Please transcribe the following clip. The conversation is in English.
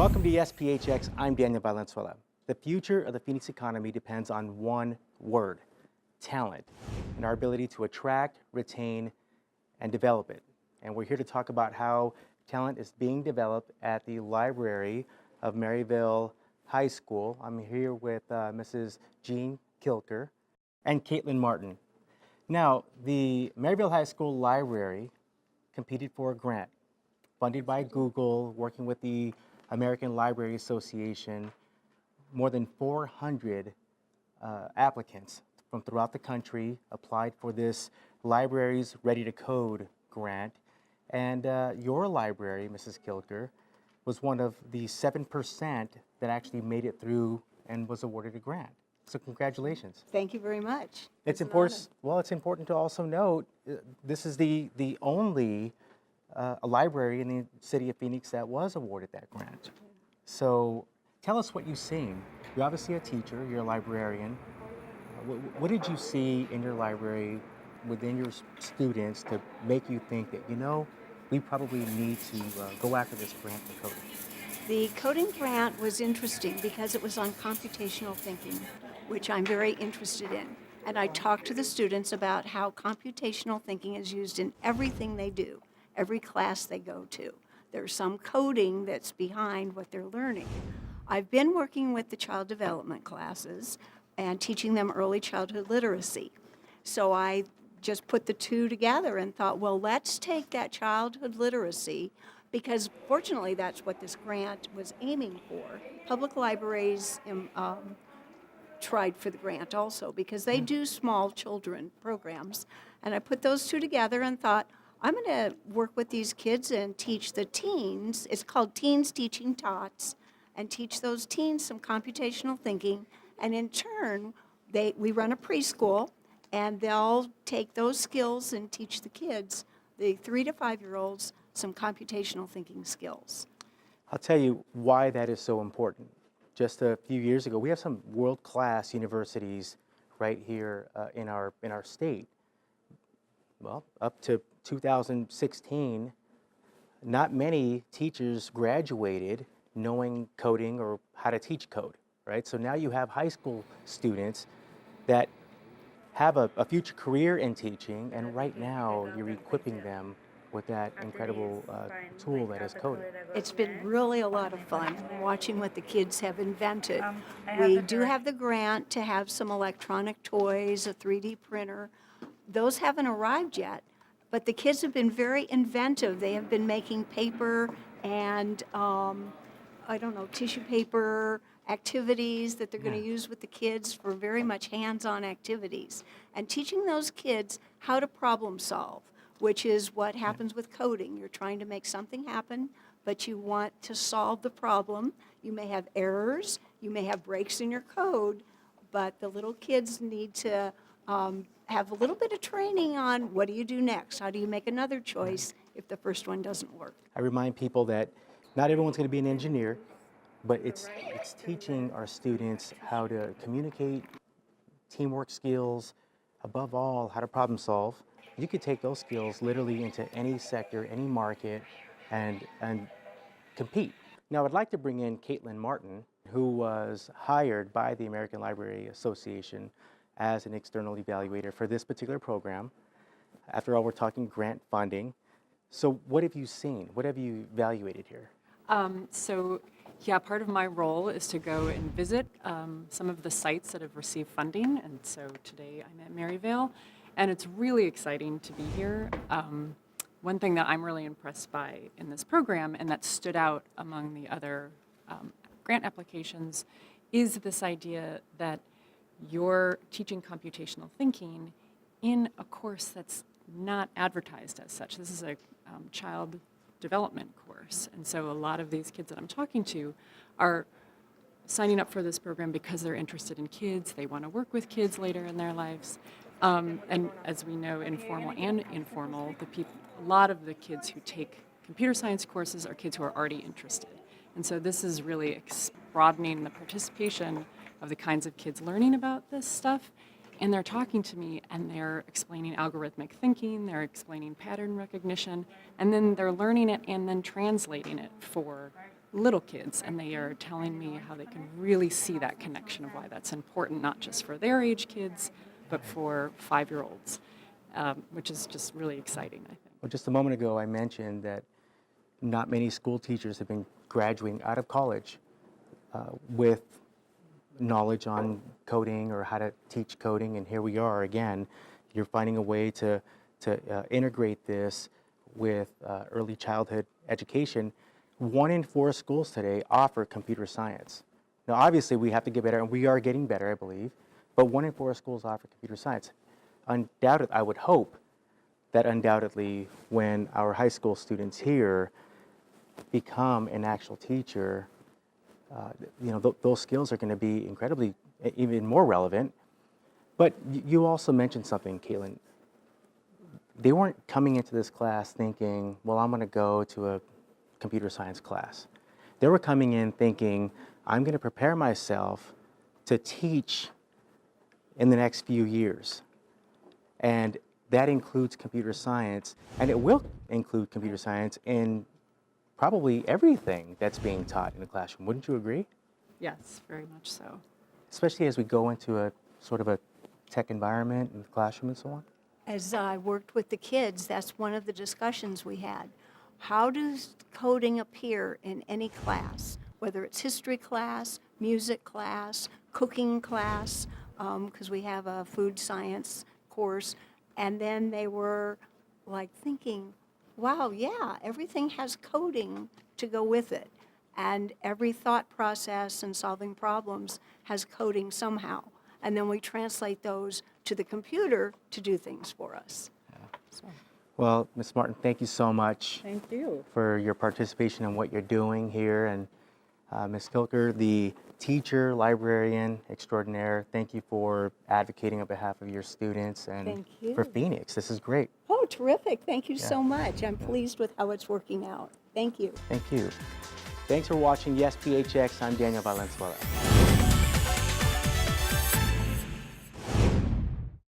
Welcome to SPHX. I'm Daniel Valenzuela. The future of the Phoenix economy depends on one word: talent, and our ability to attract, retain, and develop it. And we're here to talk about how talent is being developed at the library of Maryvale High School. I'm here with Mrs. Jean Kilker and Caitlin Martin. Now, the Maryvale High School Library competed for a grant funded by Google, working with the American Library Association. More than 400 applicants from throughout the country applied for this library's Ready to Code grant. And your library, Mrs. Kilker, was one of the 7% that actually made it through and was awarded a grant. So congratulations. Thank you very much. It's important. Well, it's important to also note this is the only a library in the city of Phoenix that was awarded that grant. So tell us what you've seen. You're obviously a teacher, you're a librarian. What did you see in your library within your students to make you think that, you know, we probably need to go after this grant for coding? The coding grant was interesting because it was on computational thinking, which I'm very interested in. And I talked to the students about how computational thinking is used in everything they do, every class they go to. There's some coding that's behind what they're learning. I've been working with the child development classes and teaching them early childhood literacy. So I just put the two together and thought, well, let's take that childhood literacy, because fortunately that's what this grant was aiming for. Public libraries tried for the grant also because they do small children programs. And I put those two together and thought, I'm going to work with these kids and teach the teens. It's called Teens Teaching Tots, and teach those teens some computational thinking. And in turn, we run a preschool, and they'll take those skills and teach the kids, the 3 to 5-year-olds, some computational thinking skills. I'll tell you why that is so important. Just a few years ago, we have some world-class universities right here in our state. Well, up to 2016, not many teachers graduated knowing coding or how to teach code, right? So now you have high school students that have a future career in teaching, and right now you're equipping them with that incredible tool that is coding. It's been really a lot of fun watching what the kids have invented. We do have the grant to have some electronic toys, a 3D printer. Those haven't arrived yet, but the kids have been very inventive. They have been making paper and, tissue paper activities that they're going to use with the kids for very much hands-on activities. And teaching those kids how to problem solve, which is what happens with coding. You're trying to make something happen, but you want to solve the problem. You may have errors, you may have breaks in your code, but the little kids need to have a little bit of training on what do you do next? How do you make another choice if the first one doesn't work? I remind people that not everyone's going to be an engineer, but it's teaching our students how to communicate, teamwork skills, above all, how to problem solve. You could take those skills literally into any sector, any market, and compete. Now, I'd like to bring in Caitlin Martin, who was hired by the American Library Association as an external evaluator for this particular program. After all, we're talking grant funding. So what have you seen? What have you evaluated here? Part of my role is to go and visit some of the sites that have received funding. And so today I'm at Maryvale, and it's really exciting to be here. One thing that I'm really impressed by in this program, and that stood out among the other grant applications, is this idea that you're teaching computational thinking in a course that's not advertised as such. This is a child development course, and so a lot of these kids that I'm talking to are signing up for this program because they're interested in kids, they want to work with kids later in their lives, and as we know, informal and informal, a lot of the kids who take computer science courses are kids who are already interested, and so this is really broadening the participation of the kinds of kids learning about this stuff. And they're talking to me and they're explaining algorithmic thinking, they're explaining pattern recognition, and then they're learning it and then translating it for little kids, and they are telling me how they can really see that connection of why that's important, not just for their age kids, but for 5-year-olds, which is just really exciting, I think. Well, just a moment ago, I mentioned that not many school teachers have been graduating out of college with knowledge on coding or how to teach coding, and here we are again. You're finding a way to integrate this with early childhood education. 1 in 4 schools today offer computer science. Now, obviously, we have to get better, and we are getting better, I believe, but 1 in 4 schools offer computer science. Undoubtedly, I would hope that undoubtedly when our high school students here become an actual teacher, those skills are going to be incredibly, even more relevant. But you also mentioned something, Caitlin. They weren't coming into this class thinking, well, I'm going to go to a computer science class. They were coming in thinking, I'm going to prepare myself to teach in the next few years. And that includes computer science, and it will include computer science in probably everything that's being taught in the classroom. Wouldn't you agree? Yes, very much so. Especially as we go into a sort of a tech environment in the classroom and so on. As I worked with the kids, that's one of the discussions we had. How does coding appear in any class, whether it's history class, music class, cooking class, because we have a food science course, and then they were like thinking, wow, yeah, everything has coding to go with it, and every thought process and solving problems has coding somehow, and then we translate those to the computer to do things for us. So. Well, Ms. Martin, thank you so much. Thank you. For your participation in what you're doing here. And Ms. Kilker, the teacher, librarian extraordinaire, thank you for advocating on behalf of your students and Thank you. for Phoenix. This is great. Oh, terrific. Thank you so much. I'm pleased with how it's working out. Thank you. Thank you. Thanks for watching Yes PHX. I'm Daniel Valenzuela.